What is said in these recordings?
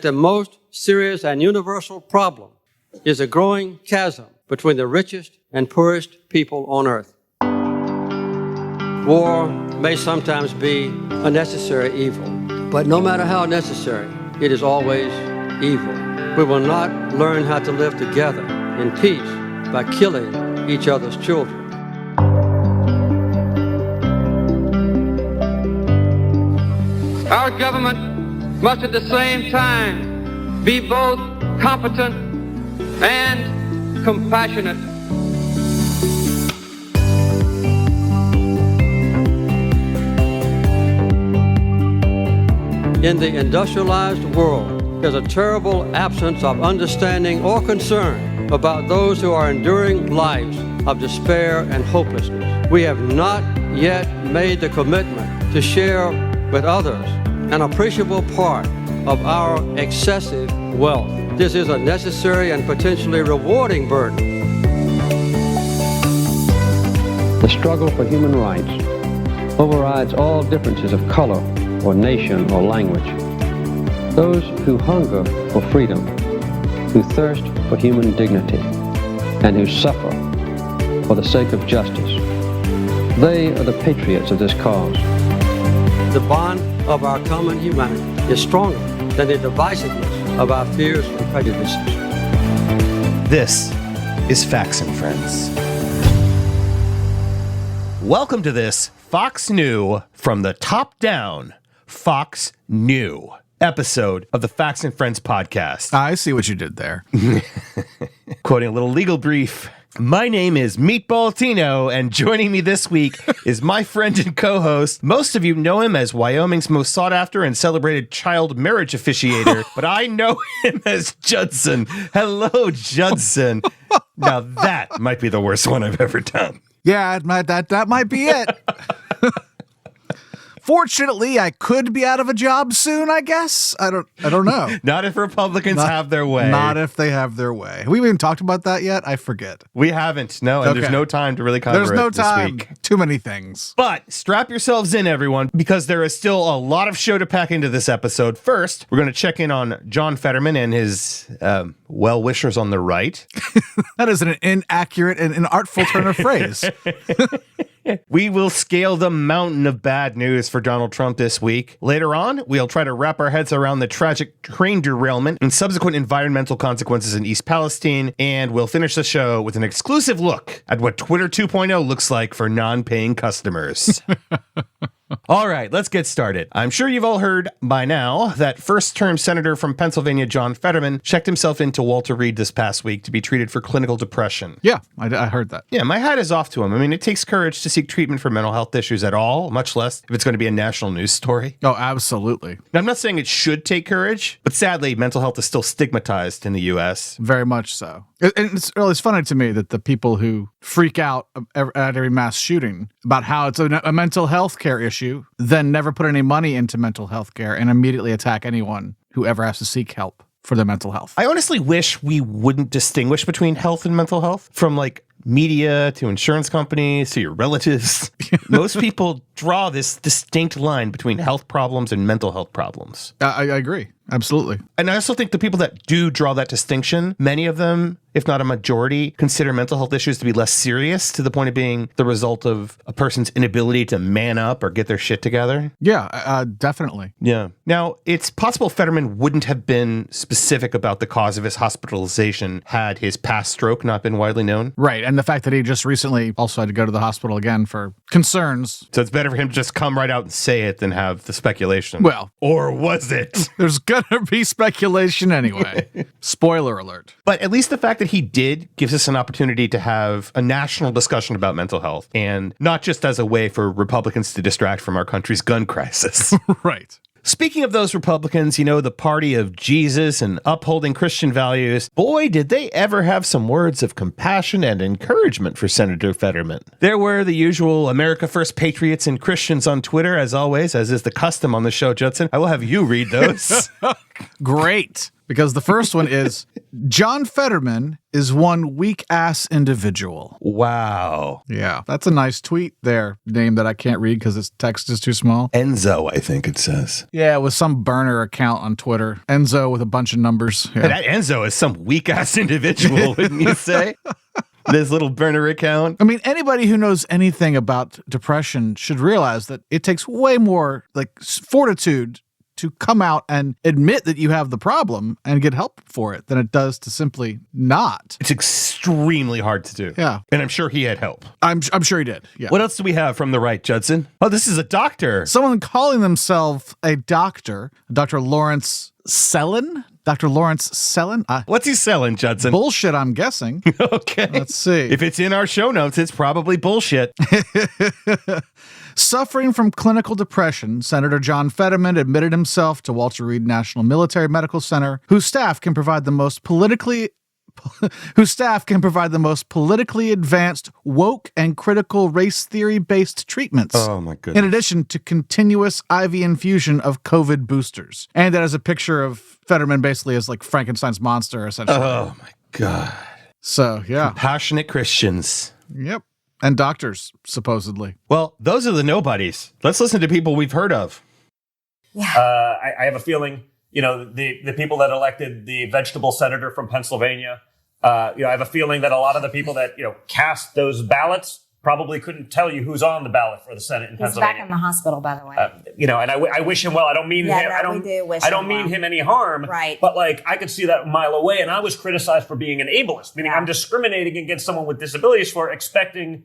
The most serious and universal problem is a growing chasm between the richest and poorest people on earth. War may sometimes be a necessary evil, but no matter how necessary, it is always evil. We will not learn how to live together in peace by killing each other's children. Our government must at the same time be both competent and compassionate. In the industrialized world, there's a terrible absence of understanding or concern about those who are enduring lives of despair and hopelessness. We have not yet made the commitment to share with others an appreciable part of our excessive wealth. This is a necessary and potentially rewarding burden. The struggle for human rights overrides all differences of color or nation or language. Those who hunger for freedom, who thirst for human dignity, and who suffer for the sake of justice, they are the patriots of this cause. The bond of our common humanity is stronger than the divisiveness of our fears and prejudices. This is Facts and Friends. Welcome to this Fox New from the top down, Fox New episode of the Facts and Friends podcast. I see what you did there. Quoting a little legal brief. My name is Meatball Tino, and joining me this week is my friend and co-host. Most of you know him as Wyoming's most sought-after and celebrated child marriage officiator, but I know him as Judson. Hello, Judson. Now that might be the worst one I've ever done. Yeah, that might be it. Fortunately, I could be out of a job soon, I guess. I don't know. Not if Republicans have their way. Not if they have their way. We haven't even talked about that yet. I forget. We haven't. No, and There's no time to really cover There's no time. This week. Too many things. But strap yourselves in, everyone, because there is still a lot of show to pack into this episode. First, we're going to check in on John Fetterman and his well-wishers on the right. That is an inaccurate and an artful turn of phrase. We will scale the mountain of bad news for Donald Trump this week. Later on, we'll try to wrap our heads around the tragic train derailment and subsequent environmental consequences in East Palestine. And we'll finish the show with an exclusive look at what Twitter 2.0 looks like for non-paying customers. All right, let's get started. I'm sure you've all heard by now that first-term Senator from Pennsylvania John Fetterman checked himself into Walter Reed this past week to be treated for clinical depression. Yeah, I heard that. Yeah, my hat is off to him. I mean, it takes courage to seek treatment for mental health issues at all, much less if it's going to be a national news story. Oh, absolutely. Now, I'm not saying it should take courage, but sadly, mental health is still stigmatized in the U.S. Very much so. And it's funny to me that the people who freak out at every mass shooting about how it's a mental health care issue then never put any money into mental health care and immediately attack anyone who ever has to seek help for their mental health. I honestly wish we wouldn't distinguish between health and mental health, from like media to insurance companies to your relatives. Most people draw this distinct line between health problems and mental health problems. I agree. Absolutely. And I also think the people that do draw that distinction, many of them, if not a majority, consider mental health issues to be less serious, to the point of being the result of a person's inability to man up or get their shit together. Yeah, definitely. Yeah. Now, it's possible Fetterman wouldn't have been specific about the cause of his hospitalization had his past stroke not been widely known. Right. And the fact that he just recently also had to go to the hospital again for concerns. So it's better for him to just come right out and say it than have the speculation. Well. Or was it? There's going to be speculation anyway. Spoiler alert. But at least the fact that he did gives us an opportunity to have a national discussion about mental health, and not just as a way for Republicans to distract from our country's gun crisis. Right. Speaking of those Republicans, you know, the party of Jesus and upholding Christian values, boy, did they ever have some words of compassion and encouragement for Senator Fetterman. There were the usual America First patriots and Christians on Twitter, as always, as is the custom on the show, Judson. I will have you read those. Great. because the first one is John Fetterman is one weak-ass individual. Wow. Yeah, that's a nice tweet there, name that I can't read because its text is too small. Enzo, I think it says. Yeah, it was some burner account on Twitter. Enzo with a bunch of numbers. Yeah. And that Enzo is some weak-ass individual, wouldn't you say? This little burner account. I mean, anybody who knows anything about depression should realize that it takes way more like fortitude to come out and admit that you have the problem and get help for it than it does to simply not. It's extremely hard to do. Yeah. And I'm sure he had help. I'm sure he did. Yeah. What else do we have from the right, Judson? Oh, this is a doctor. Someone calling themselves a doctor, Dr. Lawrence Sellen? Dr. Lawrence Sellen? What's he selling, Judson? Bullshit, I'm guessing. Okay. Let's see. If it's in our show notes, it's probably bullshit. Suffering from clinical depression, Senator John Fetterman admitted himself to Walter Reed National Military Medical Center, whose staff can provide the most politically advanced, woke, and critical race theory-based treatments. Oh, my goodness. In addition to continuous IV infusion of COVID boosters. And that is a picture of Fetterman basically as like Frankenstein's monster, essentially. Oh, my God. So, yeah. Passionate Christians. Yep. And doctors, supposedly. Well, those are the nobodies. Let's listen to people we've heard of. Yeah. I have a feeling, the people that elected the vegetable senator from Pennsylvania, I have a feeling that a lot of the people that, cast those ballots probably couldn't tell you who's on the ballot for the Senate in He's Pennsylvania. back in the hospital, by the way. And I wish him well. I don't mean him. we do wish I don't him mean well. him any harm. Right. But I could see that a mile away, and I was criticized for being an ableist, meaning I'm discriminating against someone with disabilities for expecting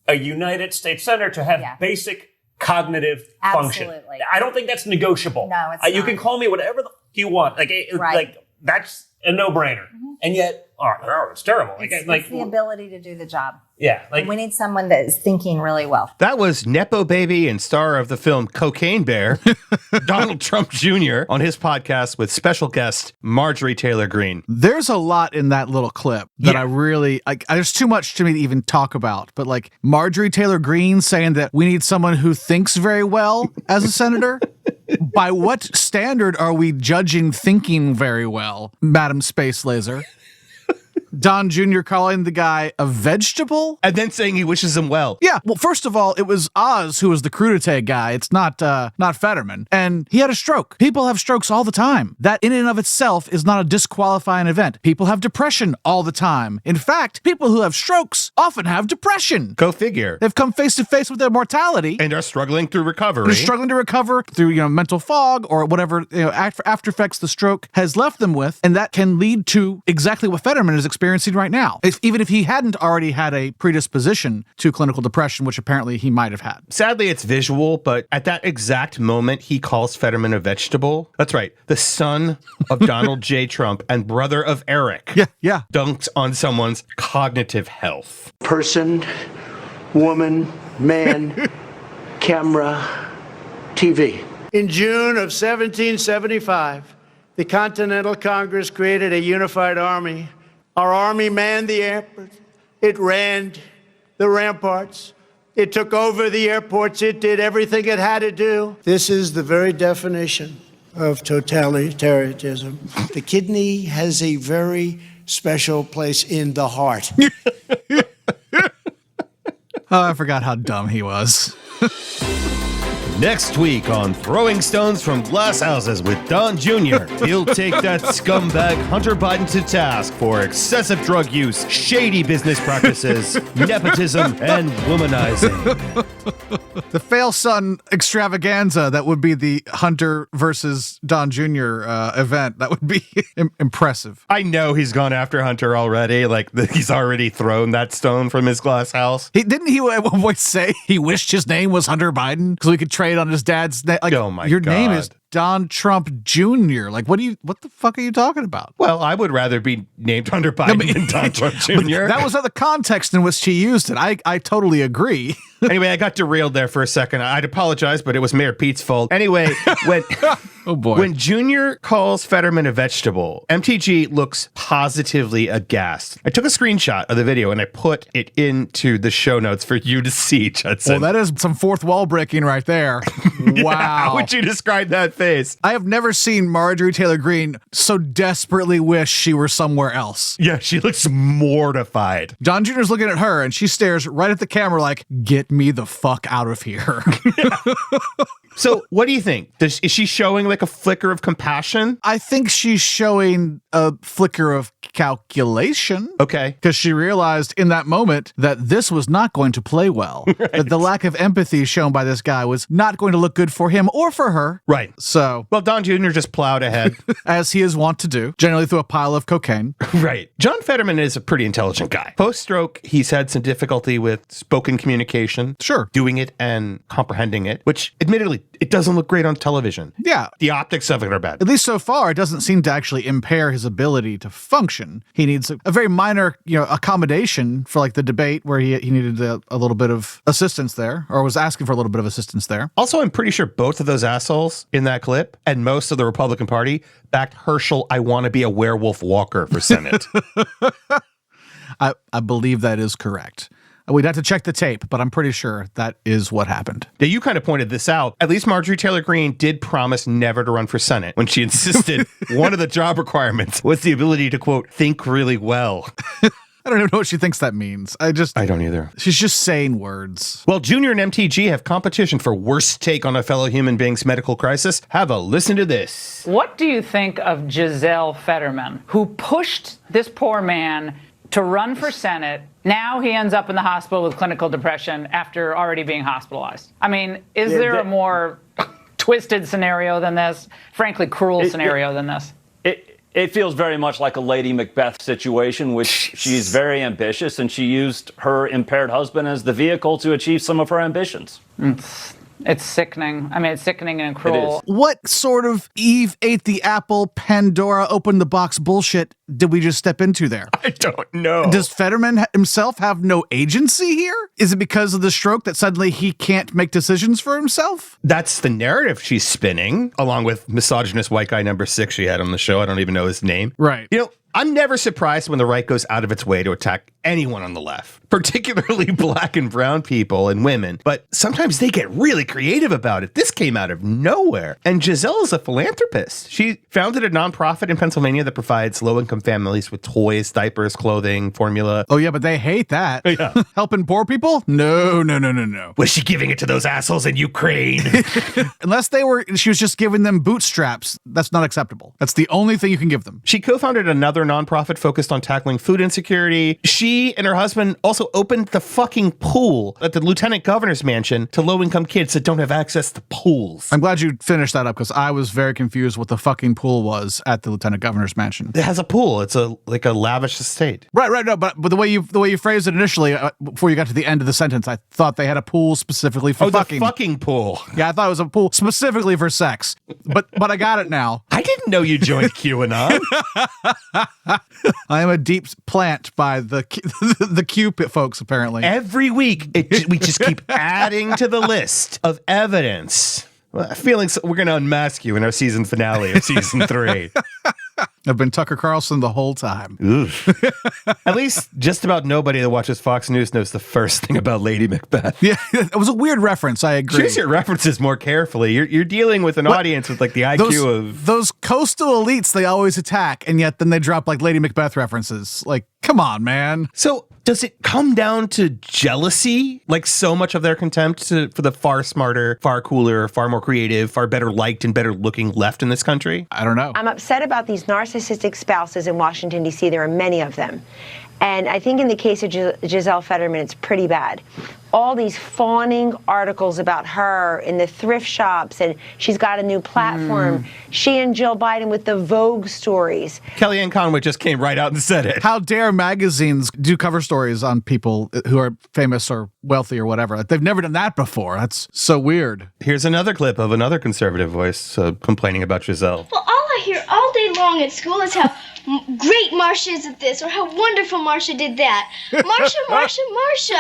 a United States senator to have basic cognitive function. Absolutely. I don't think that's negotiable. No, it's You not. can call me whatever you want. Right. That's a no-brainer. And yet, it's terrible. It's the ability to do the job. Yeah. And we need someone that is thinking really well. That was Nepo Baby and star of the film Cocaine Bear, Donald Trump Jr., on his podcast with special guest Marjorie Taylor Greene. There's a lot in that little clip that I really there's too much to me to even talk about. But like Marjorie Taylor Greene saying that we need someone who thinks very well as a senator. By what standard are we judging thinking very well, Madam Space Laser? Don Jr. calling the guy a vegetable? And then saying he wishes him well. Yeah. Well, first of all, it was Oz who was the crudité guy. It's not Fetterman. And he had a stroke. People have strokes all the time. That in and of itself is not a disqualifying event. People have depression all the time. In fact, people who have strokes often have depression. Go figure. They've come face to face with their mortality. And are struggling through recovery. They're struggling to recover through, mental fog or whatever, after effects the stroke has left them with. And that can lead to exactly what Fetterman is experiencing right now. Even if he hadn't already had a predisposition to clinical depression, which apparently he might have had. Sadly, it's visual, but at that exact moment, he calls Fetterman a vegetable. That's right. The son of Donald J. Trump and brother of Eric. Yeah. Dunked on someone's cognitive health. Person, woman, man, camera, TV. In June of 1775, the Continental Congress created a unified army. Our army manned the airport. It ran the ramparts. It took over the airports. It did everything it had to do. This is the very definition of totalitarianism. The kidney has a very special place in the heart. Oh, I forgot how dumb he was. Next week on Throwing Stones from Glass Houses with Don Jr., he'll take that scumbag Hunter Biden to task for excessive drug use, shady business practices, nepotism, and womanizing. The fail son extravaganza that would be the Hunter versus Don Jr. Event. That would be impressive. I know he's gone after Hunter already. He's already thrown that stone from his glass house. Didn't he at one point say he wished his name was Hunter Biden because we could trade on his dad's name? Oh my your God. name is Don Trump Jr. What the fuck are you talking about? Well, I would rather be named Hunter Biden than Don Trump Jr. That was not the context in which he used it. I totally agree. Anyway, I got derailed there for a second. I'd apologize, but it was Mayor Pete's fault. Anyway, when Oh boy. when Junior calls Fetterman a vegetable, MTG looks positively aghast. I took a screenshot of the video and I put it into the show notes for you to see, Judson. Well, that is some fourth wall breaking right there. Wow. How would you describe that face? I have never seen Marjorie Taylor Greene so desperately wish she were somewhere else. Yeah, she looks mortified. Don Jr.'s looking at her and she stares right at the camera like, get me the fuck out of here. So, what do you think? Is she showing like a flicker of compassion? I think she's showing a flicker of calculation. Okay. Because she realized in that moment that this was not going to play well. That the lack of empathy shown by this guy was not going to look good for him or for her. Right. So, Well, Don Jr. just plowed ahead. as he is wont to do, generally through a pile of cocaine. Right. John Fetterman is a pretty intelligent guy. Post-stroke, he's had some difficulty with spoken communication. Sure. Doing it and comprehending it, which admittedly, it doesn't look great on television. Yeah. The optics of it are bad. At least so far, it doesn't seem to actually impair his ability to function. He needs a very minor, accommodation for like the debate where he needed a little bit of assistance there, or was asking for a little bit of assistance there. Also, I'm pretty sure both of those assholes in that clip and most of the Republican Party backed Herschel, I want to be a werewolf Walker for Senate. I believe that is correct. We'd have to check the tape, but I'm pretty sure that is what happened. Now, you kind of pointed this out. At least Marjorie Taylor Greene did promise never to run for Senate when she insisted one of the job requirements was the ability to, quote, think really well. I don't even know what she thinks that means. I don't either. She's just saying words. Well, Junior and MTG have competition for worst take on a fellow human being's medical crisis. Have a listen to this. What do you think of Giselle Fetterman, who pushed this poor man to run for Senate? Now he ends up in the hospital with clinical depression after already being hospitalized. I mean, is there a more twisted scenario than this? Frankly, cruel scenario than this? It feels very much like a Lady Macbeth situation, which she's very ambitious, and she used her impaired husband as the vehicle to achieve some of her ambitions. It's sickening. I mean, it's sickening and cruel. What sort of Eve ate the apple, Pandora opened the box bullshit did we just step into there? I don't know. Does Fetterman himself have no agency here? Is it because of the stroke that suddenly he can't make decisions for himself? That's the narrative she's spinning, along with misogynist white guy number 6 she had on the show. I don't even know his name. Right. I'm never surprised when the right goes out of its way to attack anyone on the left, particularly black and brown people and women. But sometimes they get really creative about it. This came out of nowhere. And Giselle is a philanthropist. She founded a nonprofit in Pennsylvania that provides low-income families with toys, diapers, clothing, formula. Oh, yeah, but they hate that. Yeah. Helping poor people? No. Was she giving it to those assholes in Ukraine? Unless she was just giving them bootstraps, that's not acceptable. That's the only thing you can give them. She co-founded another nonprofit focused on tackling food insecurity. She and her husband also opened the fucking pool at the lieutenant governor's mansion to low-income kids that don't have access to pools. I'm glad you finished that up because I was very confused what the fucking pool was at the lieutenant governor's mansion. It has a pool. It's like a lavish estate. Right. No, but the way you phrased it initially, before you got to the end of the sentence, I thought they had a pool specifically for fucking. The fucking pool. Yeah, I thought it was a pool specifically for sex. But I got it now. I didn't know you joined QAnon. I am a deep plant by the Cupid folks, apparently. Every week, we just keep adding to the list of evidence. Well, feeling we're going to unmask you in our season finale of season 3. I've been Tucker Carlson the whole time. Oof. At least just about nobody that watches Fox News knows the first thing about Lady Macbeth. Yeah, it was a weird reference. I agree. Choose your references more carefully. You're dealing with an audience with like the IQ of those coastal elites. They always attack, and yet then they drop like Lady Macbeth references. Like, come on, man. So does it come down to jealousy? Like so much of their contempt for the far smarter, far cooler, far more creative, far better liked and better looking left in this country? I don't know. I'm upset about these narcissistic spouses in Washington, D.C. There are many of them. And I think in the case of Giselle Fetterman, it's pretty bad. All these fawning articles about her in the thrift shops, and she's got a new platform. She and Jill Biden with the Vogue stories. Kellyanne Conway just came right out and said it. How dare magazines do cover stories on people who are famous or wealthy or whatever? They've never done that before. That's so weird. Here's another clip of another conservative voice complaining about Giselle. Well, all I hear all day long at school is how great Marsha is at this or how wonderful Marsha did that. Marsha.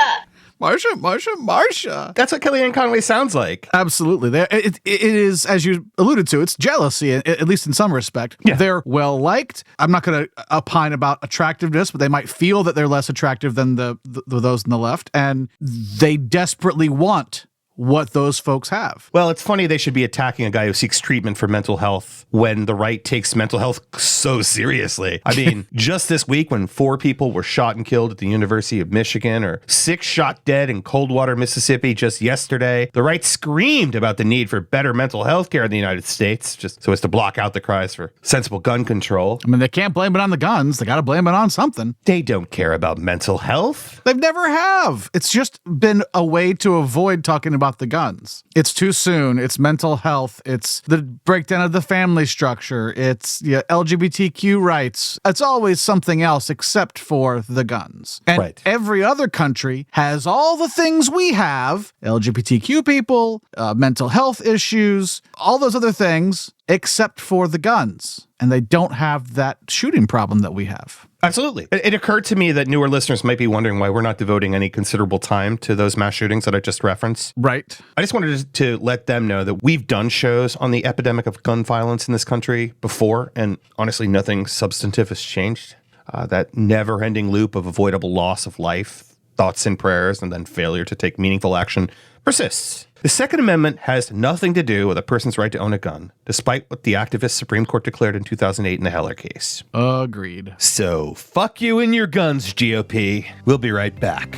Marsha. That's what Kellyanne Conway sounds like. Absolutely. It is, as you alluded to, it's jealousy, at least in some respect. Yeah. They're well-liked. I'm not going to opine about attractiveness, but they might feel that they're less attractive than those on the left, and they desperately want what those folks have. Well, it's funny they should be attacking a guy who seeks treatment for mental health when the right takes mental health so seriously. I mean, just this week when 4 people were shot and killed at the University of Michigan, or 6 shot dead in Coldwater, Mississippi just yesterday, the right screamed about the need for better mental health care in the United States, just so as to block out the cries for sensible gun control. I mean, they can't blame it on the guns. They got to blame it on something. They don't care about mental health. They've never have. It's just been a way to avoid talking about the guns. It's too soon. It's mental health. It's the breakdown of the family structure. It's LGBTQ rights. It's always something else except for the guns. And every other country has all the things we have, LGBTQ people, mental health issues, all those other things, except for the guns. And they don't have that shooting problem that we have. Absolutely. It occurred to me that newer listeners might be wondering why we're not devoting any considerable time to those mass shootings that I just referenced. Right. I just wanted to let them know that we've done shows on the epidemic of gun violence in this country before, and honestly, nothing substantive has changed. That never-ending loop of avoidable loss of life, thoughts and prayers, and then failure to take meaningful action persists. The Second Amendment has nothing to do with a person's right to own a gun, despite what the activist Supreme Court declared in 2008 in the Heller case. Agreed. So, fuck you and your guns, GOP. We'll be right back.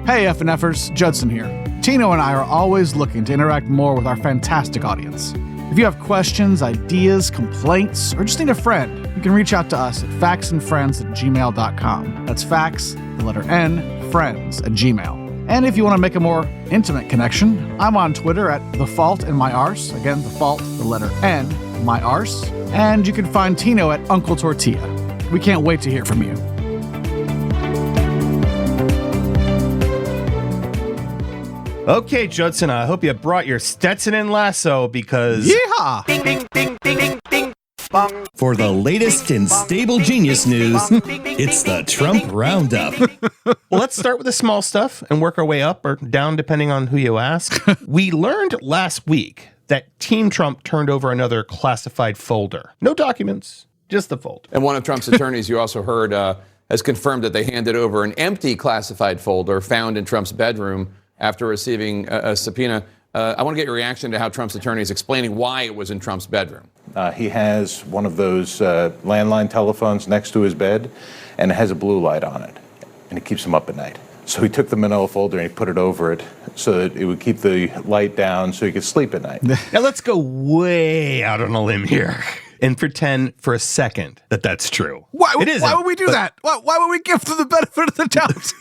Hey FNFers, Judson here. Tino and I are always looking to interact more with our fantastic audience. If you have questions, ideas, complaints, or just need a friend, you can reach out to us at faxandfriends@gmail.com. That's fax, the letter N, friends@gmail. And if you want to make a more intimate connection, I'm on Twitter at thefaultinmyarse. Again, the fault, the letter N, my arse. And you can find Tino at Uncle Tortilla. We can't wait to hear from you. Okay, Judson, I hope you brought your Stetson and lasso because... Yeehaw! Ding, ding, ding, ding, ding, ding. Bong. For the latest in stable genius news, it's the Trump Roundup. Well, let's start with the small stuff and work our way up or down depending on who you ask. We learned last week that Team Trump turned over another classified folder. No documents, just the folder. And one of Trump's attorneys, you also heard, has confirmed that they handed over an empty classified folder found in Trump's bedroom after receiving a subpoena. I want to get your reaction to how Trump's attorney is explaining why it was in Trump's bedroom. He has one of those landline telephones next to his bed, and it has a blue light on it, and it keeps him up at night. So he took the manila folder and he put it over it so that it would keep the light down so he could sleep at night. Now let's go way out on a limb here and pretend for a second that that's true. Why It isn't, why would we do that? Why would we give them the benefit of the doubt?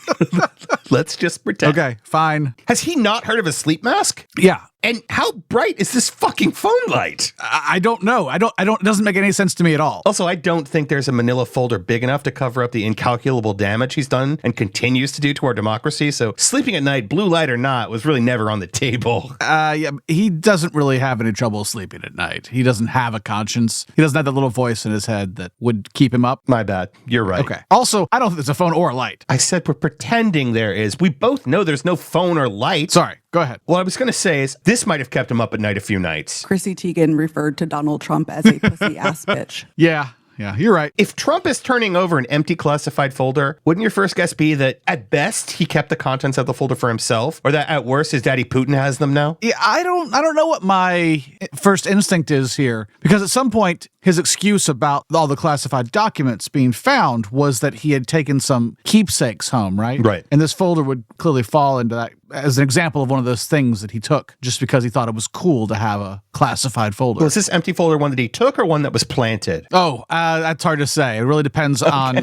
Let's just pretend. Okay, fine. Has he not heard of a sleep mask? Yeah. And how bright is this fucking phone light? I don't know. It doesn't make any sense to me at all. Also, I don't think there's a manila folder big enough to cover up the incalculable damage he's done and continues to do to our democracy. So sleeping at night, blue light or not, was really never on the table. Yeah, he doesn't really have any trouble sleeping at night. He doesn't have a conscience. He doesn't have that little voice in his head that would keep him up. My bad. You're right. Okay. Also, I don't think there's a phone or a light. I said we're pretending there is. We both know there's no phone or light. Sorry, go ahead. What I was going to say is this might have kept him up at night a few nights. Chrissy Teigen referred to Donald Trump as a pussy ass bitch. Yeah, you're right. If Trump is turning over an empty classified folder, wouldn't your first guess be that at best he kept the contents of the folder for himself, or that at worst his daddy Putin has them now? Yeah, I don't know what my first instinct is here, because at some point his excuse about all the classified documents being found was that he had taken some keepsakes home, right? Right. And this folder would clearly fall into that as an example of one of those things that he took just because he thought it was cool to have a classified folder. Was this empty folder one that he took or one that was planted? Oh, that's hard to say. It really depends on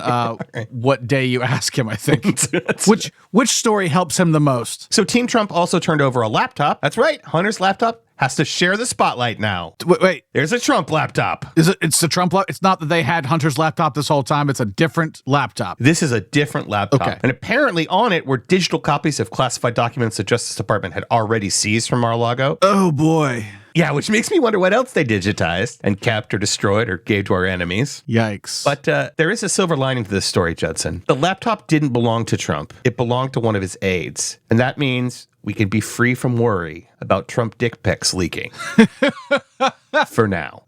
what day you ask him, I think. Which story helps him the most? So Team Trump also turned over a laptop. That's right. Hunter's laptop has to share the spotlight now. Wait. There's a Trump laptop. It's the Trump laptop? It's not that they had Hunter's laptop this whole time. It's a different laptop. This is a different laptop. Okay. And apparently on it were digital copies of classified documents the Justice Department had already seized from Mar-a-Lago. Oh, boy. Yeah, which makes me wonder what else they digitized and kept or destroyed or gave to our enemies. Yikes. But there is a silver lining to this story, Judson. The laptop didn't belong to Trump. It belonged to one of his aides. And that means we can be free from worry about Trump dick pics leaking. For now.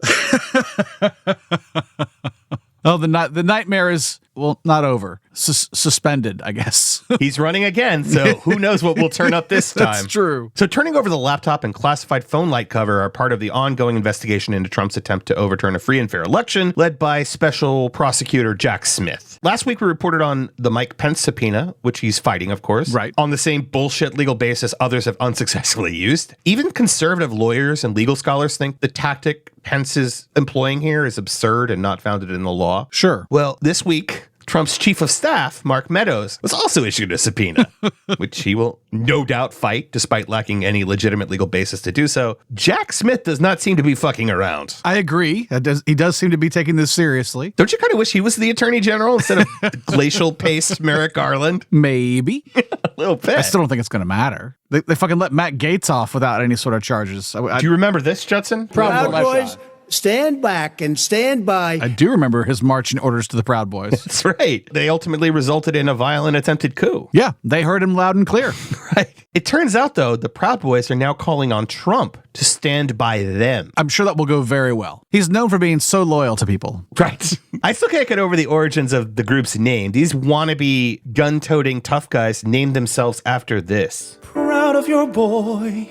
Oh, the nightmare is, well, not over. Suspended, I guess. He's running again, so who knows what will turn up this time. That's true. So turning over the laptop and classified phone light cover are part of the ongoing investigation into Trump's attempt to overturn a free and fair election led by Special Prosecutor Jack Smith. Last week, we reported on the Mike Pence subpoena, which he's fighting, of course. Right. On the same bullshit legal basis others have unsuccessfully used. Even conservative lawyers and legal scholars think the tactic Pence is employing here is absurd and not founded in the law. Sure. Well, this week, Trump's chief of staff, Mark Meadows, was also issued a subpoena, which he will no doubt fight despite lacking any legitimate legal basis to do so. Jack Smith does not seem to be fucking around. I agree. He does seem to be taking this seriously. Don't you kind of wish he was the attorney general instead of the glacial paced Merrick Garland? Maybe. A little bit. I still don't think it's going to matter. They fucking let Matt Gaetz off without any sort of charges. Do you remember this, Judson? Proud Boys, stand back and stand by. I do remember his marching orders to the Proud Boys. That's right. They ultimately resulted in a violent attempted coup. Yeah, they heard him loud and clear. Right. It turns out, though, the Proud Boys are now calling on Trump to stand by them. I'm sure that will go very well. He's known for being so loyal to people. Right. I still can't get over the origins of the group's name. These wannabe gun-toting tough guys named themselves after this. Proud of your boy.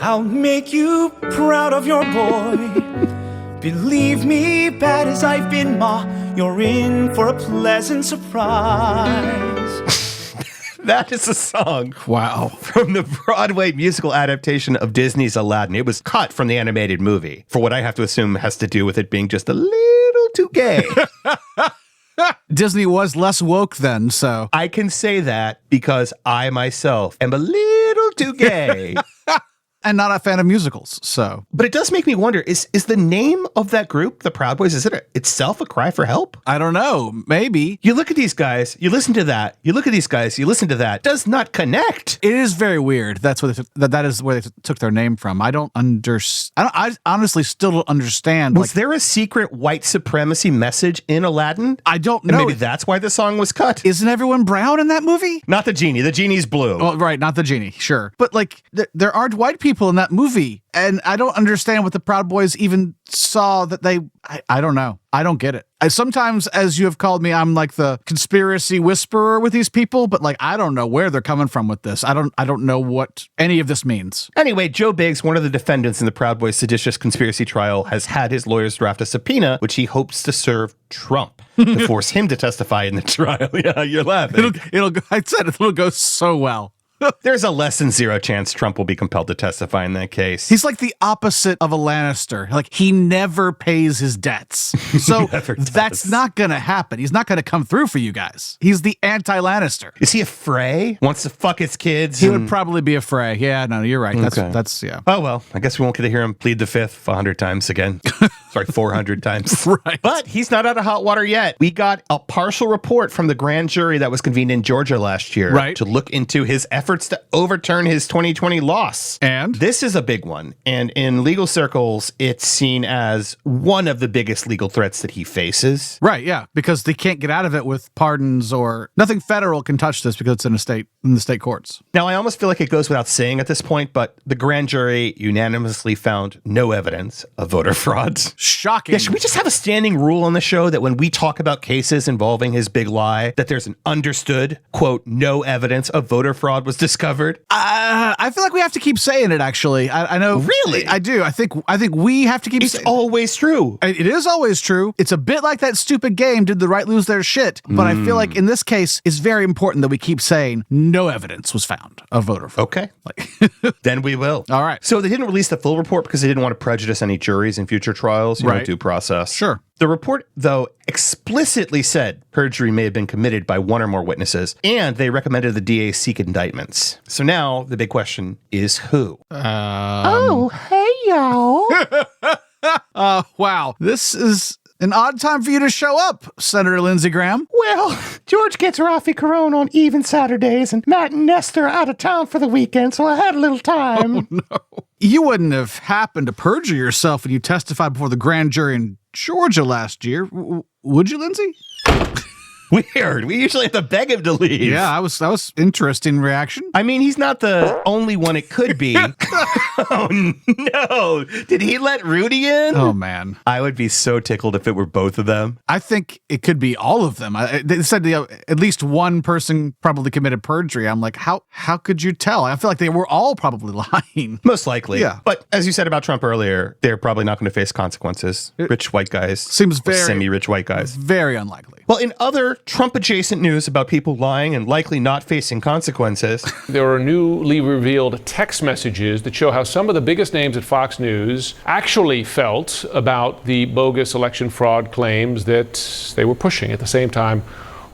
I'll make you proud of your boy. Believe me, bad as I've been, Ma, you're in for a pleasant surprise. That is a song. Wow. From the Broadway musical adaptation of Disney's Aladdin. It was cut from the animated movie, for what I have to assume has to do with it being just a little too gay. Disney was less woke then, so. I can say that because I myself am a little too gay. And not a fan of musicals, so. But it does make me wonder, is the name of that group, the Proud Boys, is it itself a cry for help? I don't know. Maybe. You look at these guys, you listen to that, you look at these guys, you listen to that. Does not connect. It is very weird. That's where that is where they took their name from. I don't understand. I honestly still don't understand. Was there a secret white supremacy message in Aladdin? I don't And know. maybe that's why the song was cut. Isn't everyone brown in that movie? Not the genie. The genie's blue. Oh, right. Not the genie. Sure. But like, there aren't white people in that movie. And I don't understand what the Proud Boys even saw that they, I don't know. I don't get it. Sometimes, as you have called me, I'm like the conspiracy whisperer with these people, but like, I don't know where they're coming from with this. I don't know what any of this means. Anyway, Joe Biggs, one of the defendants in the Proud Boys seditious conspiracy trial, has had his lawyers draft a subpoena, which he hopes to serve Trump to force him to testify in the trial. Yeah, you're laughing. I said it'll go so well. There's a less than zero chance Trump will be compelled to testify in that case. He's like the opposite of a Lannister. Like, he never pays his debts. So that's not going to happen. He's not going to come through for you guys. He's the anti-Lannister. Is he a Frey? Wants to fuck his kids? He would probably be a Frey. Yeah, no, you're right. Okay. That's yeah. Oh, well, I guess we won't get to hear him plead the fifth 100 times again. Sorry, 400 times. Right. But he's not out of hot water yet. We got a partial report from the grand jury that was convened in Georgia last year to look into his efforts to overturn his 2020 loss. And this is a big one. And in legal circles, it's seen as one of the biggest legal threats that he faces. Right, yeah, because they can't get out of it with pardons or nothing federal can touch this because it's in the state courts. Now, I almost feel like it goes without saying at this point, but the grand jury unanimously found no evidence of voter fraud. Shocking. Yeah, should we just have a standing rule on the show that when we talk about cases involving his big lie, that there's an understood, quote, no evidence of voter fraud was discovered? I feel like we have to keep saying it, actually. I know. Really? I do. I think we have to keep saying it. It's always true. It is always true. It's a bit like that stupid game, Did the Right Lose Their Shit? But I feel like in this case, it's very important that we keep saying no evidence was found of voter fraud. Okay. Then we will. All right. So they didn't release the full report because they didn't want to prejudice any juries in future trials, you know, due process. Sure. The report, though, explicitly said perjury may have been committed by one or more witnesses, and they recommended the DA seek indictments. So now the big question is who? Oh, hey, y'all. Wow. This is An odd time for you to show up, Senator Lindsey Graham. Well, George gets Rafi Carone on even Saturdays, and Matt and Nestor are out of town for the weekend, so I had a little time. Oh, no. You wouldn't have happened to perjure yourself when you testified before the grand jury in Georgia last year, would you, Lindsey? Weird. We usually have to beg him to leave. Yeah, that was interesting reaction. I mean, he's not the only one it could be. Oh, no. Did he let Rudy in? Oh, man. I would be so tickled if it were both of them. I think it could be all of them. They said at least one person probably committed perjury. I'm like, how could you tell? I feel like they were all probably lying. Most likely. Yeah. But as you said about Trump earlier, they're probably not going to face consequences. Rich white guys. Seems very semi-rich white guys. Very unlikely. Well, in other Trump-adjacent news about people lying and likely not facing consequences, there are newly revealed text messages that show how some of the biggest names at Fox News actually felt about the bogus election fraud claims that they were pushing at the same time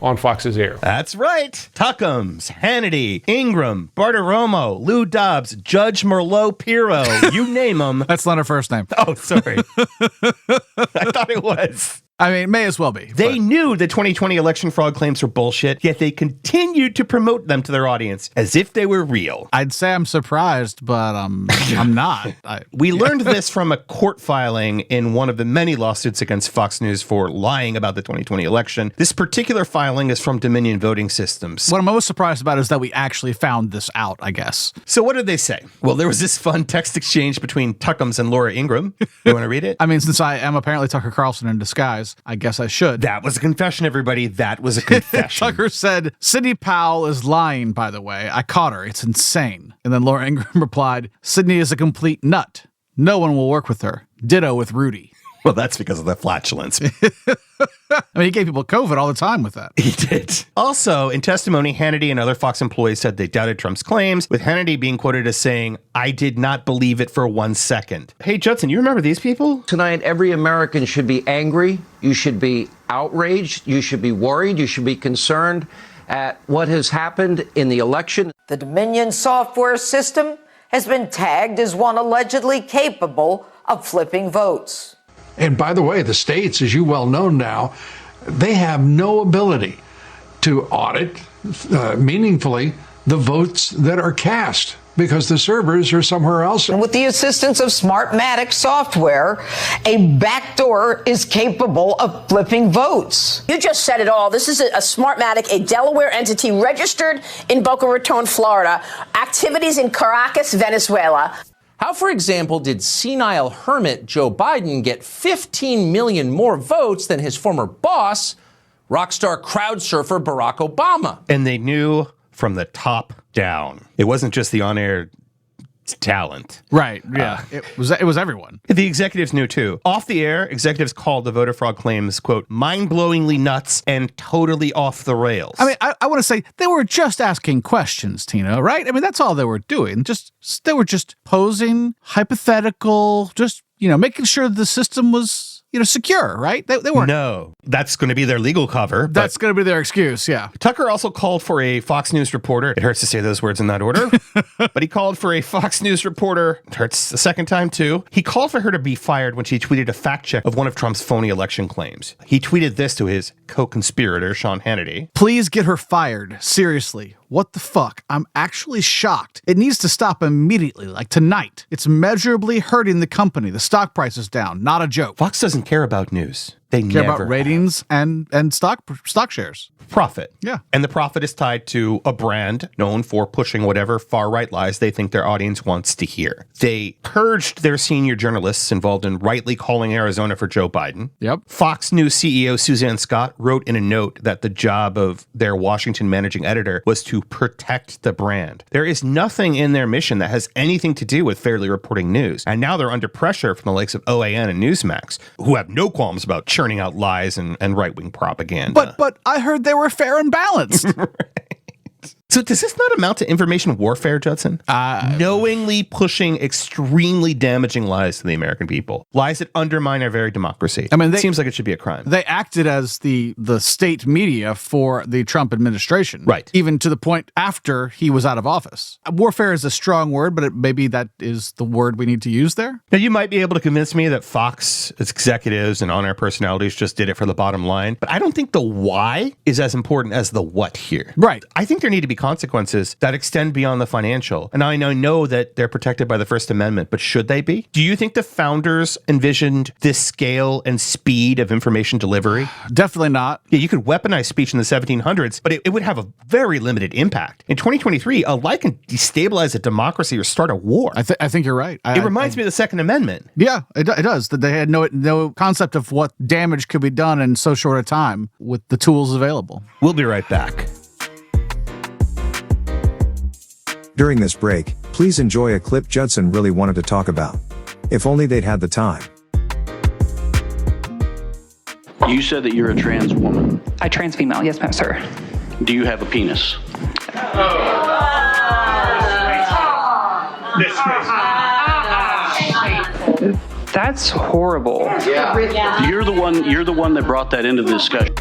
on Fox's air. That's right. Tuckums, Hannity, Ingram, Bartiromo, Lou Dobbs, Judge Merlot Pirro, you name them. That's not her first name. Oh, sorry. I thought it was. I mean, it may as well be. They knew the 2020 election fraud claims were bullshit, yet they continued to promote them to their audience as if they were real. I'd say I'm surprised, but I'm not. We learned this from a court filing in one of the many lawsuits against Fox News for lying about the 2020 election. This particular filing is from Dominion Voting Systems. What I'm most surprised about is that we actually found this out, I guess. So what did they say? Well, there was this fun text exchange between Tuckums and Laura Ingram. You want to read it? I mean, since I am apparently Tucker Carlson in disguise, I guess I should. That was a confession, everybody. That was a confession. Tucker said, Sidney Powell is lying, by the way. I caught her. It's insane. And then Laura Ingram replied, Sidney is a complete nut. No one will work with her. Ditto with Rudy. Well, that's because of the flatulence. I mean, he gave people COVID all the time with that. He did. Also, in testimony, Hannity and other Fox employees said they doubted Trump's claims, with Hannity being quoted as saying, I did not believe it for 1 second. Hey, Judson, you remember these people? Tonight, every American should be angry. You should be outraged. You should be worried. You should be concerned at what has happened in the election. The Dominion software system has been tagged as one allegedly capable of flipping votes. And by the way, the states, as you well know now, they have no ability to audit meaningfully the votes that are cast because the servers are somewhere else. And with the assistance of Smartmatic software, a backdoor is capable of flipping votes. You just said it all. This is a Smartmatic, a Delaware entity registered in Boca Raton, Florida, activities in Caracas, Venezuela. How, for example, did senile hermit Joe Biden get 15 million more votes than his former boss, rock star crowd surfer Barack Obama? And they knew from the top down. It wasn't just the on-air talent. Right, yeah. It was everyone. The executives knew too. Off the air, executives called the voter fraud claims, quote, mind-blowingly nuts and totally off the rails. I mean, I want to say they were just asking questions, Tina, right? I mean, that's all they were doing. They were just posing hypothetical, just, making sure the system was, secure, right? They weren't. No, that's going to be their legal cover. That's going to be their excuse, yeah. Tucker also called for a Fox News reporter. It hurts to say those words in that order. But he called for a Fox News reporter. It hurts the second time, too. He called for her to be fired when she tweeted a fact check of one of Trump's phony election claims. He tweeted this to his co-conspirator, Sean Hannity. Please get her fired. Seriously. What the fuck? I'm actually shocked. It needs to stop immediately, like tonight. It's measurably hurting the company. The stock price is down. Not a joke. Fox doesn't care about news. They care never about ratings and stock shares. Profit. Yeah. And the profit is tied to a brand known for pushing whatever far-right lies they think their audience wants to hear. They purged their senior journalists involved in rightly calling Arizona for Joe Biden. Yep. Fox News CEO Suzanne Scott wrote in a note that the job of their Washington managing editor was to protect the brand. There is nothing in their mission that has anything to do with fairly reporting news. And now they're under pressure from the likes of OAN and Newsmax, who have no qualms about churning out lies and right-wing propaganda. But I heard they were fair and balanced. Right. So does this not amount to information warfare, Judson? Knowingly pushing extremely damaging lies to the American people. Lies that undermine our very democracy. I mean, it seems like it should be a crime. They acted as the state media for the Trump administration. Right. Even to the point after he was out of office. Warfare is a strong word, but maybe that is the word we need to use there. Now, you might be able to convince me that Fox executives and on-air personalities just did it for the bottom line, but I don't think the why is as important as the what here. Right. I think there need to be consequences that extend beyond the financial. And I know that they're protected by the First Amendment, but should they be? Do you think the founders envisioned this scale and speed of information delivery? Definitely not. Yeah, you could weaponize speech in the 1700s, but it would have a very limited impact. In 2023, a lie can destabilize a democracy or start a war. I think you're right. It reminds me of the Second Amendment. Yeah, it does. That they had no concept of what damage could be done in so short a time with the tools available. We'll be right back. During this break, please enjoy a clip Judson really wanted to talk about. If only they'd had the time. You said that you're a trans woman. I trans female, yes, ma'am, sir. Do you have a penis? That's horrible. Yeah. You're the one that brought that into the discussion.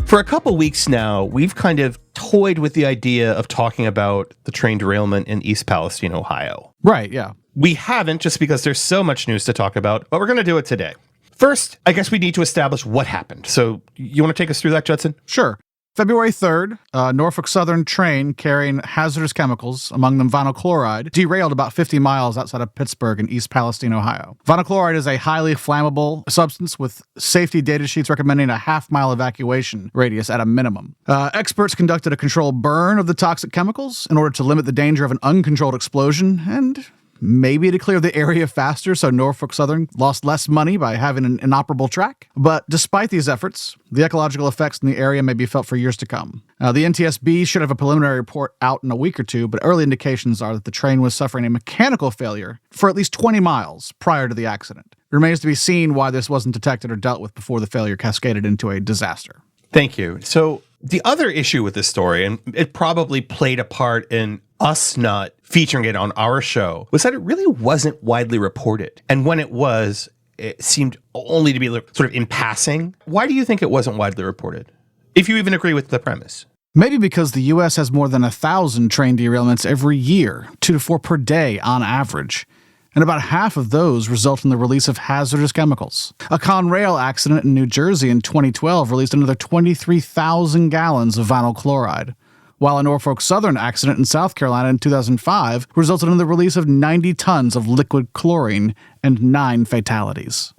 For a couple weeks now, we've kind of toyed with the idea of talking about the train derailment in East Palestine, Ohio. Right, yeah. We haven't, just because there's so much news to talk about, but we're going to do it today. First, I guess we need to establish what happened. So you want to take us through that, Judson? Sure. February 3rd, a Norfolk Southern train carrying hazardous chemicals, among them vinyl chloride, derailed about 50 miles outside of Pittsburgh in East Palestine, Ohio. Vinyl chloride is a highly flammable substance with safety data sheets recommending a half-mile evacuation radius at a minimum. Experts conducted a controlled burn of the toxic chemicals in order to limit the danger of an uncontrolled explosion and maybe to clear the area faster so Norfolk Southern lost less money by having an inoperable track. But despite these efforts, the ecological effects in the area may be felt for years to come. The NTSB should have a preliminary report out in a week or two, but early indications are that the train was suffering a mechanical failure for at least 20 miles prior to the accident. It remains to be seen why this wasn't detected or dealt with before the failure cascaded into a disaster. Thank you. So the other issue with this story, and it probably played a part in us not featuring it on our show, was that it really wasn't widely reported. And when it was, it seemed only to be sort of in passing. Why do you think it wasn't widely reported? If you even agree with the premise. Maybe because the U.S. has more than 1,000 train derailments every year, 2 to 4 per day on average. And about half of those result in the release of hazardous chemicals. A Conrail accident in New Jersey in 2012 released another 23,000 gallons of vinyl chloride, while a Norfolk Southern accident in South Carolina in 2005 resulted in the release of 90 tons of liquid chlorine and 9 fatalities.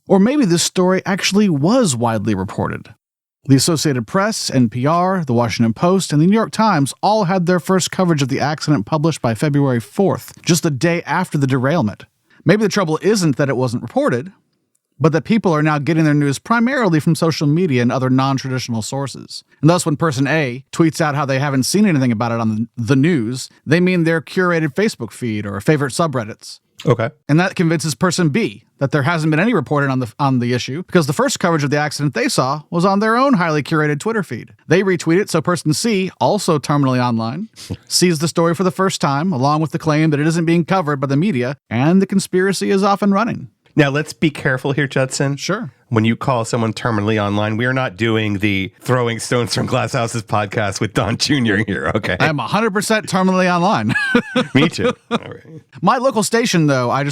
Or maybe this story actually was widely reported. The Associated Press, NPR, The Washington Post, and The New York Times all had their first coverage of the accident published by February 4th, just a day after the derailment. Maybe the trouble isn't that it wasn't reported, but that people are now getting their news primarily from social media and other non-traditional sources. And thus, when person A tweets out how they haven't seen anything about it on the news, they mean their curated Facebook feed or favorite subreddits. Okay. And that convinces person B that there hasn't been any reporting on the issue because the first coverage of the accident they saw was on their own highly curated Twitter feed. They retweet it, so person C, also terminally online, sees the story for the first time, along with the claim that it isn't being covered by the media, and the conspiracy is off and running. Now, let's be careful here, Judson. Sure. When you call someone terminally online, we are not doing the Throwing Stones from Glass Houses podcast with Don Jr. here, okay? I'm 100% terminally online. Me too. All right. My local station, though, I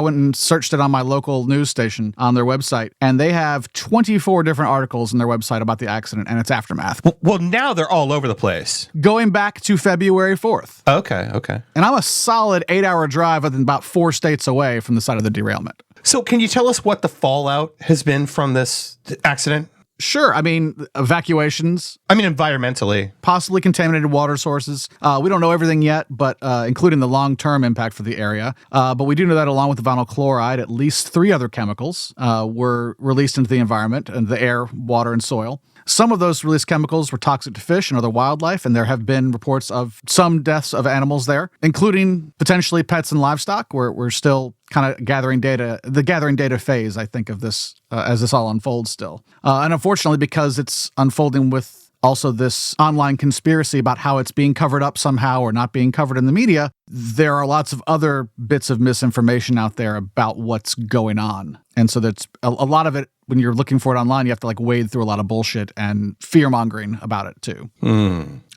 went and searched it on my local news station on their website, and they have 24 different articles on their website about the accident and its aftermath. Well, now they're all over the place. Going back to February 4th. Okay. And I'm a solid 8-hour drive within about 4 states away from the site of the derailment. So can you tell us what the fallout has been from this accident? Sure. I mean, evacuations. I mean, environmentally. Possibly contaminated water sources. We don't know everything yet, but including the long-term impact for the area. But we do know that along with the vinyl chloride, at least 3 other chemicals were released into the environment, and the air, water, and soil. Some of those released chemicals were toxic to fish and other wildlife, and there have been reports of some deaths of animals there, including potentially pets and livestock. We're still kind of gathering data, the gathering data phase, I think, of this as this all unfolds still. And unfortunately, because it's unfolding with also this online conspiracy about how it's being covered up somehow or not being covered in the media, there are lots of other bits of misinformation out there about what's going on. And so that's a lot of it. When you're looking for it online, you have to like wade through a lot of bullshit and fear-mongering about it too.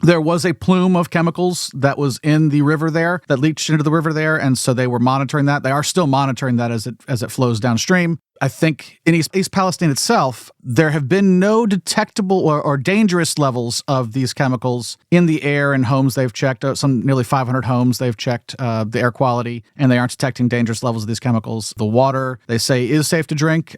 There was a plume of chemicals that was in the river there that leached into the river there, and so they were monitoring that. They are still monitoring that as it flows downstream. I think in East Palestine itself, there have been no detectable or dangerous levels of these chemicals in the air in homes they've checked. Some nearly 500 homes they've checked the air quality, and they aren't detecting dangerous levels of these chemicals. The water, they say, is safe to drink.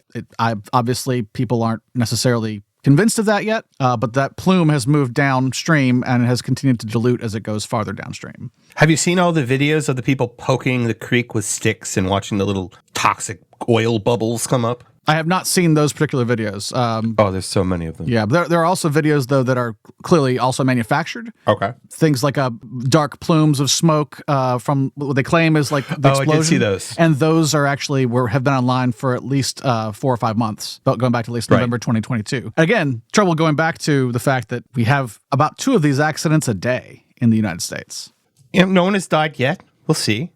Obviously, people aren't necessarily convinced of that yet, but that plume has moved downstream and has continued to dilute as it goes farther downstream. Have you seen all the videos of the people poking the creek with sticks and watching the little toxic oil bubbles come up? I have not seen those particular videos. There's so many of them. Yeah, but there are also videos, though, that are clearly also manufactured. Okay. Things like dark plumes of smoke from what they claim is like the explosion. I did see those. And those are actually have been online for at least 4 or 5 months, going back to at least November 2022. Again, trouble going back to the fact that we have about 2 of these accidents a day in the United States. No one has died yet. We'll see.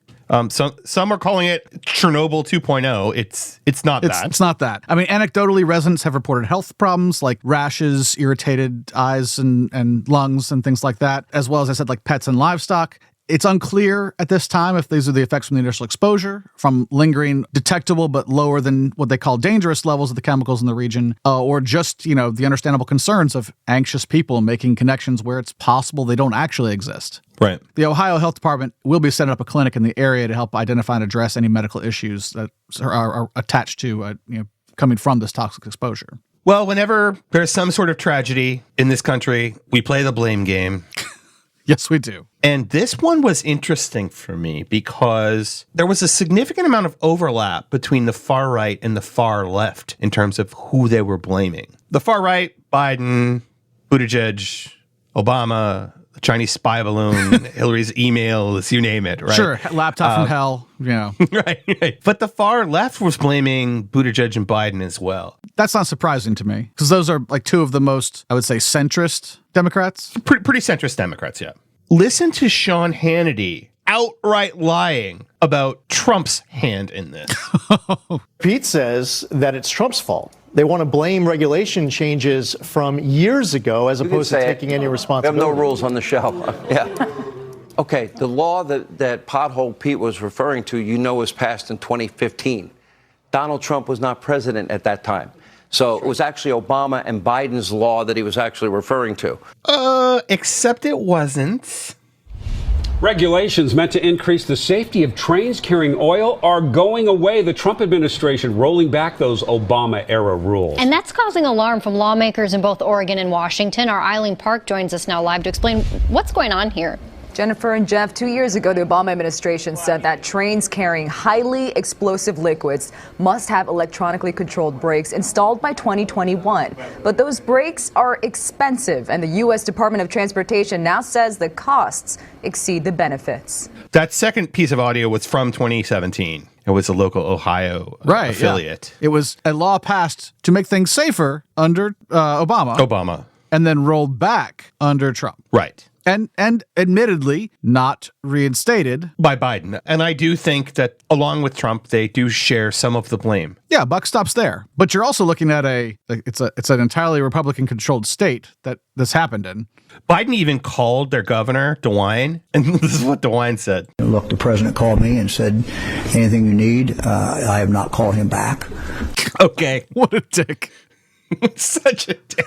Some are calling it Chernobyl 2.0. It's not that. It's not that. I mean, anecdotally, residents have reported health problems like rashes, irritated eyes and lungs and things like that, as well as I said, like pets and livestock. It's unclear at this time if these are the effects from the initial exposure, from lingering detectable but lower than what they call dangerous levels of the chemicals in the region, or just, the understandable concerns of anxious people making connections where it's possible they don't actually exist. Right. The Ohio Health Department will be setting up a clinic in the area to help identify and address any medical issues that are attached to coming from this toxic exposure. Well, whenever there's some sort of tragedy in this country, we play the blame game. Yes, we do. And this one was interesting for me because there was a significant amount of overlap between the far right and the far left in terms of who they were blaming. The far right, Biden, Buttigieg, Obama, the Chinese spy balloon, Hillary's emails, you name it, right? Sure, laptop from hell, right. But the far left was blaming Buttigieg and Biden as well. That's not surprising to me because those are like 2 of the most, I would say, centrist Democrats. Pretty centrist Democrats, yeah. Listen to Sean Hannity outright lying about Trump's hand in this. Pete says that it's Trump's fault. They want to blame regulation changes from years ago as opposed to taking any responsibility. We have no rules on the show. Yeah. Okay, the law that Pothole Pete was referring to, was passed in 2015. Donald Trump was not president at that time. So it was actually Obama and Biden's law that he was actually referring to. Except it wasn't. Regulations meant to increase the safety of trains carrying oil are going away. The Trump administration rolling back those Obama-era rules. And that's causing alarm from lawmakers in both Oregon and Washington. Our Eileen Park joins us now live to explain what's going on here. Jennifer and Jeff, 2 years ago, the Obama administration said that trains carrying highly explosive liquids must have electronically controlled brakes installed by 2021. But those brakes are expensive, and the U.S. Department of Transportation now says the costs exceed the benefits. That second piece of audio was from 2017. It was a local Ohio affiliate. Yeah. It was a law passed to make things safer under Obama. And then rolled back under Trump. Right. And admittedly not reinstated by Biden. And I do think that along with Trump, they do share some of the blame. Yeah, buck stops there. But you're also looking at it's an entirely Republican controlled state that this happened in. Biden even called their governor, DeWine, and this is what DeWine said. Look, the president called me and said, anything you need, I have not called him back. Okay. What a dick. Such a dick.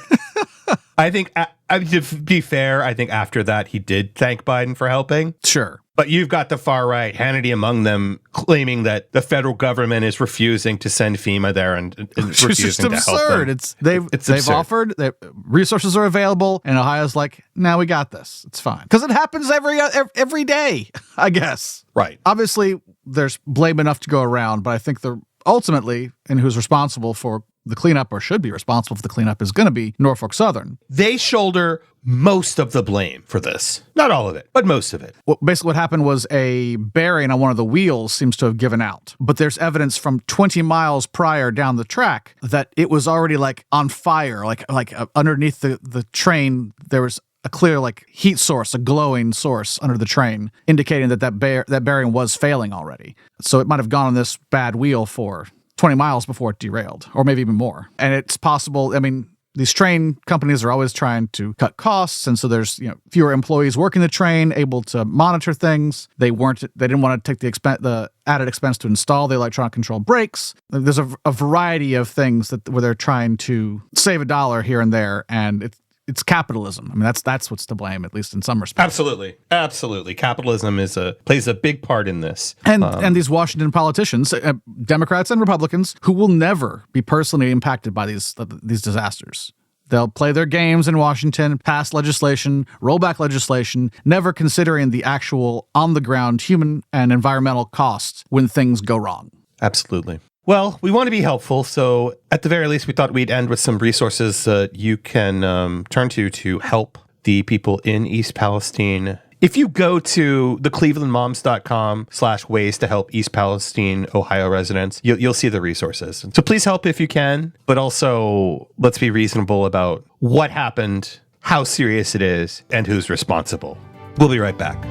I think, to be fair, I think after that he did thank Biden for helping. Sure. But you've got the far right, Hannity among them, claiming that the federal government is refusing to send FEMA there and refusing to help them. They've offered, resources are available, and Ohio's like, now we got this. It's fine. Because it happens every day, I guess. Right. Obviously, there's blame enough to go around, but I think ultimately, and who's responsible for the cleanup, or should be responsible for the cleanup, is going to be Norfolk Southern. They shoulder most of the blame for this. Not all of it, but most of it. Well, basically what happened was a bearing on one of the wheels seems to have given out. But there's evidence from 20 miles prior down the track that it was already like on fire, like underneath the train, there was a clear like heat source, a glowing source under the train, indicating that bearing was failing already. So it might have gone on this bad wheel for 20 miles before it derailed, or maybe even more. And it's possible, I mean, these train companies are always trying to cut costs, and so there's fewer employees working the train, able to monitor things. They didn't want to take the added expense to install the electronic control brakes. There's a variety of things where they're trying to save a dollar here and there, and it's capitalism. I mean, that's what's to blame, at least in some respects. Absolutely. Capitalism plays a big part in this. And these Washington politicians, Democrats and Republicans, who will never be personally impacted by these disasters. They'll play their games in Washington, pass legislation, roll back legislation, never considering the actual on-the-ground human and environmental costs when things go wrong. Absolutely. Well, we want to be helpful, so at the very least, we thought we'd end with some resources you can turn to help the people in East Palestine. If you go to theclevelandmoms.com/ways to help East Palestine, Ohio residents, you'll see the resources. So please help if you can, but also let's be reasonable about what happened, how serious it is, and who's responsible. We'll be right back.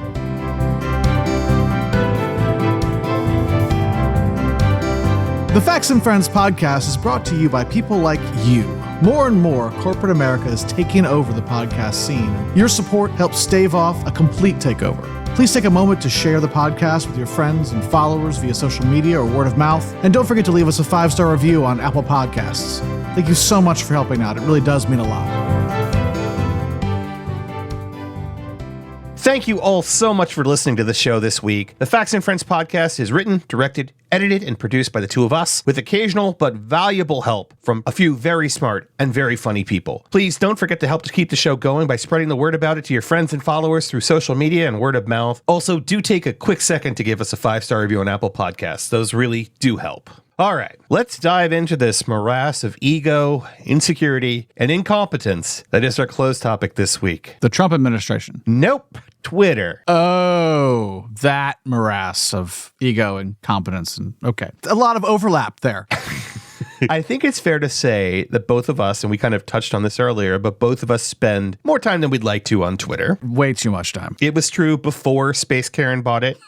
The Facts and Friends podcast is brought to you by people like you. More and more, corporate America is taking over the podcast scene. Your support helps stave off a complete takeover. Please take a moment to share the podcast with your friends and followers via social media or word of mouth. And don't forget to leave us a 5-star review on Apple Podcasts. Thank you so much for helping out. It really does mean a lot. Thank you all so much for listening to the show this week. The Facts and Friends podcast is written, directed, edited, and produced by the two of us, with occasional but valuable help from a few very smart and very funny people. Please don't forget to help to keep the show going by spreading the word about it to your friends and followers through social media and word of mouth. Also, do take a quick second to give us a 5-star review on Apple Podcasts. Those really do help. All right, let's dive into this morass of ego, insecurity, and incompetence that is our closed topic this week. The Trump administration. Nope. Twitter. Oh, that morass of ego and competence. And okay. A lot of overlap there. I think it's fair to say that both of us, and we kind of touched on this earlier, but both of us spend more time than we'd like to on Twitter. Way too much time. It was true before Space Karen bought it.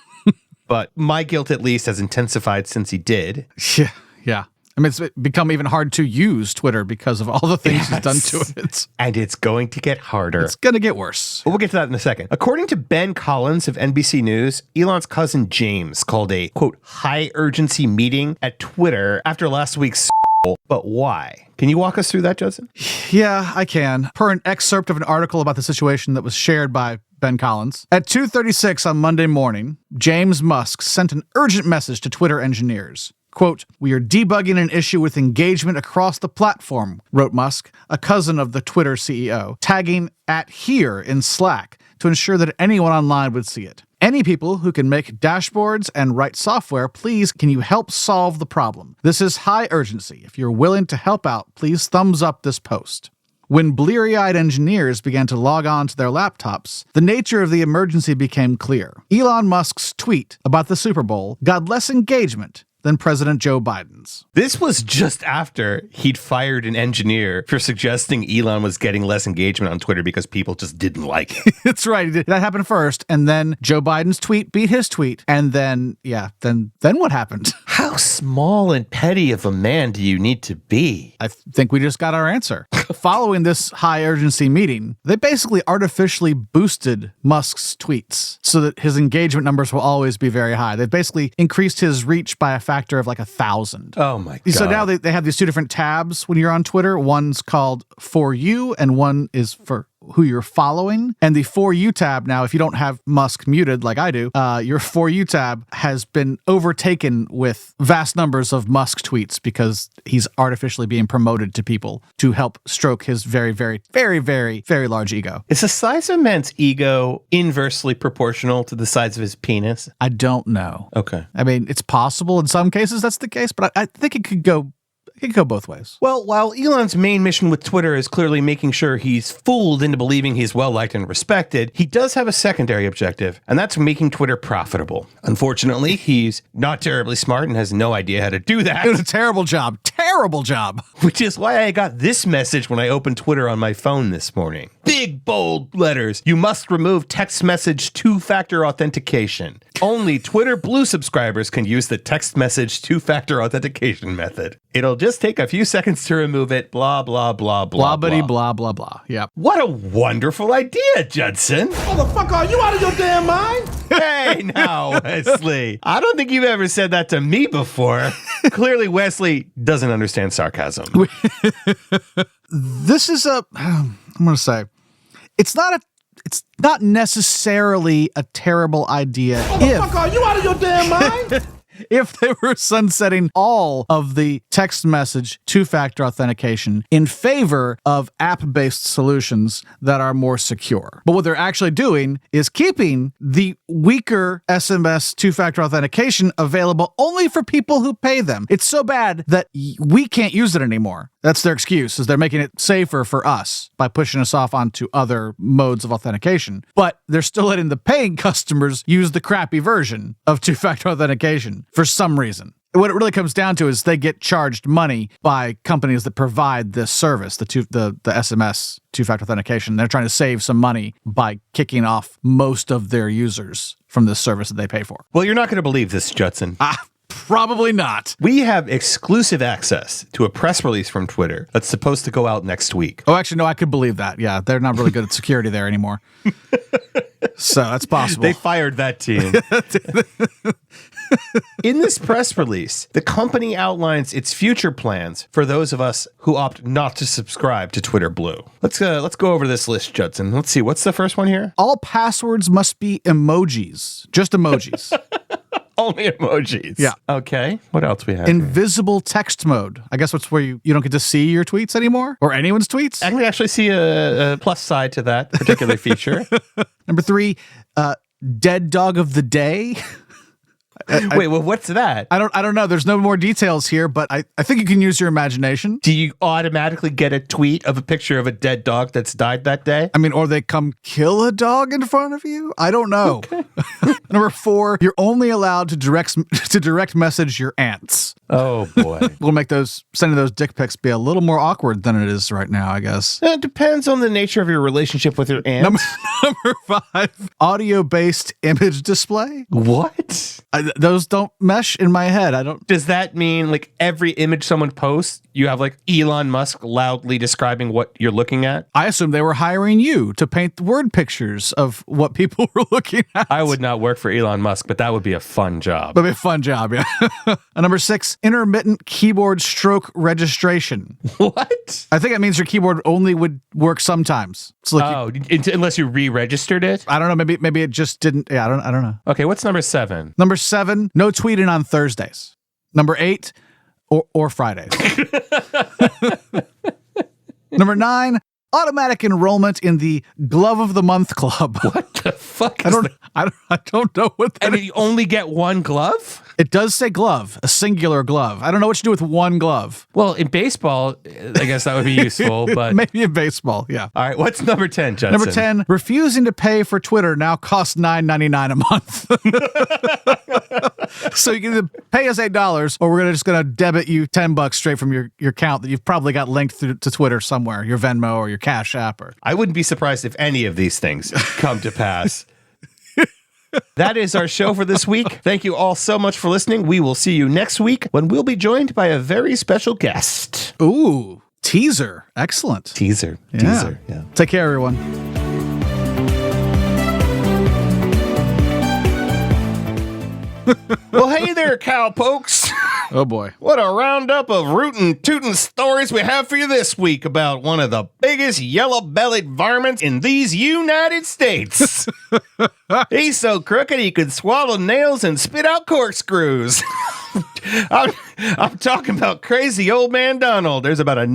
But my guilt, at least, has intensified since he did. Yeah. I mean, it's become even hard to use Twitter because of all the things he's done to it. And it's going to get harder. It's going to get worse. But we'll get to that in a second. According to Ben Collins of NBC News, Elon's cousin James called a, quote, high-urgency meeting at Twitter after last week's but why? Can you walk us through that, Judson? Yeah, I can. Per an excerpt of an article about the situation that was shared by Ben Collins. At 2:36 on Monday morning, James Musk sent an urgent message to Twitter engineers. Quote, "We are debugging an issue with engagement across the platform," wrote Musk, a cousin of the Twitter CEO, tagging @here in Slack to ensure that anyone online would see it. "Any people who can make dashboards and write software, please can you help solve the problem? This is high urgency. If you're willing to help out, please thumbs up this post." When bleary-eyed engineers began to log on to their laptops, the nature of the emergency became clear. Elon Musk's tweet about the Super Bowl got less engagement than President Joe Biden's. This was just after he'd fired an engineer for suggesting Elon was getting less engagement on Twitter because people just didn't like it. That's right. That happened first, and then Joe Biden's tweet beat his tweet, and then what happened? How small and petty of a man do you need to be? I think we just got our answer. Following this high-urgency meeting, they basically artificially boosted Musk's tweets so that his engagement numbers will always be very high. They basically increased his reach by a factor of like 1,000. Oh my God. So now they have these two different tabs when you're on Twitter. One's called For You, and one is for who you're following. And the For You tab now, if you don't have Musk muted like I do, your For You tab has been overtaken with vast numbers of Musk tweets because he's artificially being promoted to people to help stroke his very, very, very, very, very large ego. Is the size of a man's ego inversely proportional to the size of his penis? I don't know. Okay. I mean, it's possible in some cases that's the case, but I think it could go It could go both ways. Well, while Elon's main mission with Twitter is clearly making sure he's fooled into believing he's well-liked and respected, he does have a secondary objective, and that's making Twitter profitable. Unfortunately, he's not terribly smart and has no idea how to do that. It's a terrible job. Terrible job. Which is why I got this message when I opened Twitter on my phone this morning. Big, bold letters. You must remove text message two-factor authentication. Only Twitter Blue subscribers can use the text message two-factor authentication method. It'll just take a few seconds to remove it, blah, blah, blah, blah, Blah-bitty, blah, blah, blah. Yep. What a wonderful idea, Judson. Motherfucker, are you out of your damn mind? Hey, now, Wesley. I don't think you've ever said that to me before. Clearly, Wesley doesn't understand sarcasm. This is I'm going to say, it's not necessarily a terrible idea. Motherfucker, are you out of your damn mind? If they were sunsetting all of the text message two-factor authentication in favor of app-based solutions that are more secure. But what they're actually doing is keeping the weaker SMS two-factor authentication available only for people who pay them. It's so bad that we can't use it anymore. That's their excuse, is they're making it safer for us by pushing us off onto other modes of authentication. But they're still letting the paying customers use the crappy version of two-factor authentication for some reason. What it really comes down to is they get charged money by companies that provide this service, the SMS two-factor authentication. They're trying to save some money by kicking off most of their users from this service that they pay for. Well, you're not going to believe this, Judson. Probably not. We have exclusive access to a press release from Twitter that's supposed to go out next week. Oh, actually, no, I could believe that. Yeah, they're not really good at security there anymore. So that's possible. They fired that team. In this press release, the company outlines its future plans for those of us who opt not to subscribe to Twitter Blue. Let's go over this list, Judson. Let's see. What's the first one here? All passwords must be emojis. Just emojis. Only emojis. Yeah. Okay. What else we have? Invisible text mode. I guess that's where you don't get to see your tweets anymore or anyone's tweets. I can actually see a plus side to that particular feature. Number 3, dead dog of the day. Wait, well, what's that? I don't know. There's no more details here, but I think you can use your imagination. Do you automatically get a tweet of a picture of a dead dog that's died that day? I mean, or they come kill a dog in front of you? I don't know. Okay. Number 4, you're only allowed to direct message your aunts. Oh boy. We'll make sending those dick pics be a little more awkward than it is right now, I guess. It depends on the nature of your relationship with your aunt. Number 5, audio-based image display. What? Those don't mesh in my head. Does that mean like every image someone posts, you have like Elon Musk loudly describing what you're looking at? I assume they were hiring you to paint word pictures of what people were looking at. I would not work for Elon Musk, but that would be a fun job. That'd be a fun job, yeah. Number 6, intermittent keyboard stroke registration. What? I think it means your keyboard only would work sometimes. It's like unless you re-registered it? I don't know. Maybe it just didn't. Yeah, I don't know. Okay, what's number 7? Number 7, no tweeting on Thursdays. Number 8, or Fridays. Number 9, automatic enrollment in the Glove of the Month Club. What the fuck? I don't know what that and is. you only get one glove? It does say glove, a singular glove. I don't know what you do with one glove. Well, in baseball, I guess that would be useful, but maybe in baseball, yeah. All right, what's number 10, Judson? Number 10, refusing to pay for Twitter now costs $9.99 a month. So you can either pay us $8 or we're just gonna debit you $10 straight from your account that you've probably got linked to Twitter somewhere, your Venmo or your Cash App. I wouldn't be surprised if any of these things come to pass. That is our show for this week. Thank you all so much for listening. We will see you next week when we'll be joined by a very special guest. Ooh, teaser. Excellent. Teaser. Yeah. Take care, everyone. Well, hey there, cowpokes. Oh, boy. What a roundup of rootin' tootin' stories we have for you this week about one of the biggest yellow-bellied varmints in these United States. He's so crooked he could swallow nails and spit out corkscrews. I'm talking about crazy old man Donald. There's about a